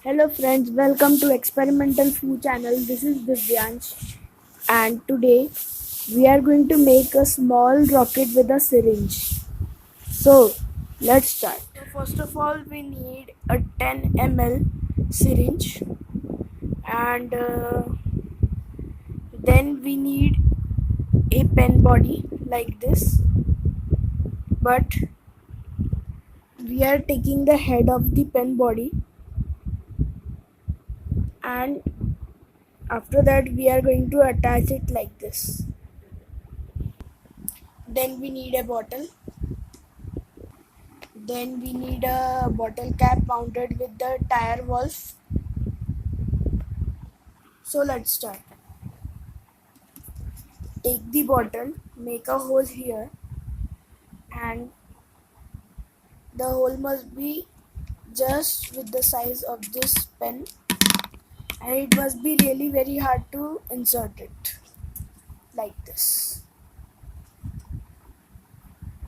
Hello friends, welcome to Experimental Food channel. This is Divyansh and today we are going to make a small rocket with a syringe. So let's start. So first of all we need a 10 ml syringe and then we need a pen body like this, but we are taking the head of the pen body, and after that we are going to attach it like this. Then we need a bottle. Then we need a bottle cap mounted with the tire valve. So let's start. Take the bottle, make a hole here, and the hole must be just with the size of this pen, and it must be really very hard to insert it like this.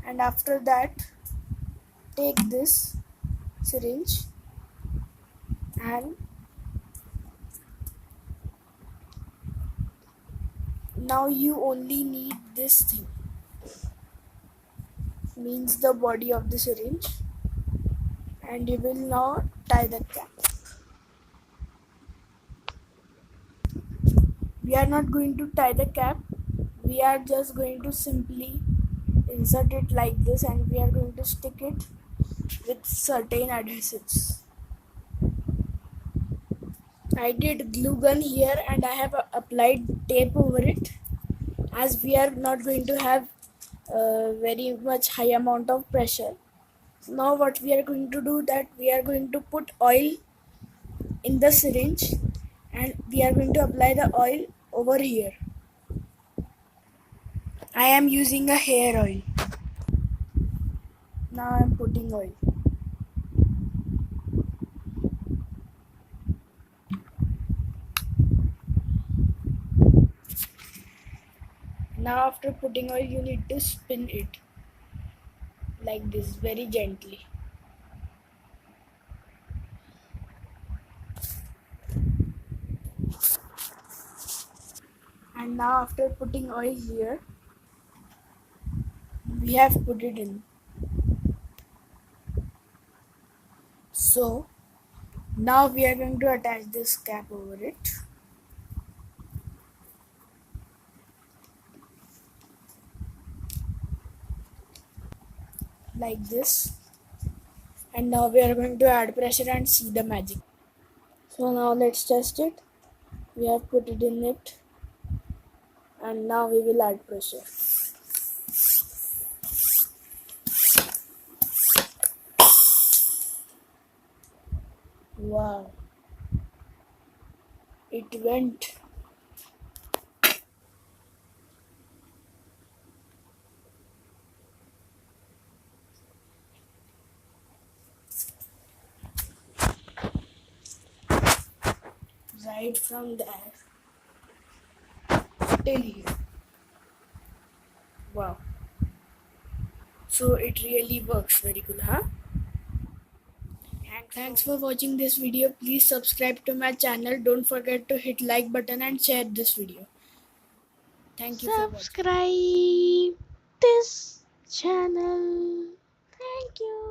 And after that, take this syringe and now you only need this thing, means the body of the syringe, and you will now tie the cap. We are not going to tie the cap, we are just going to simply insert it like this, and we are going to stick it with certain adhesives. I did glue gun here and I have applied tape over it, as we are not going to have very much high amount of pressure. Now what we are going to do, that we are going to put oil in the syringe and we are going to apply the oil over here. I am using a hair oil. Now I am putting oil. Now after putting oil you need to spin it like this very gently. And now after putting oil here, we have put it in. So now we are going to attach this cap over it. Like this. And now we are going to add pressure and see the magic. So now let's test it. We have put it in it. And now we will add pressure. Wow. It went. Right from there till here. Wow. So it really works very cool, huh? Thanks for watching this video. Please subscribe to my channel. Don't forget to hit like button and share this video. Thank you for watching. Subscribe this channel. Thank you.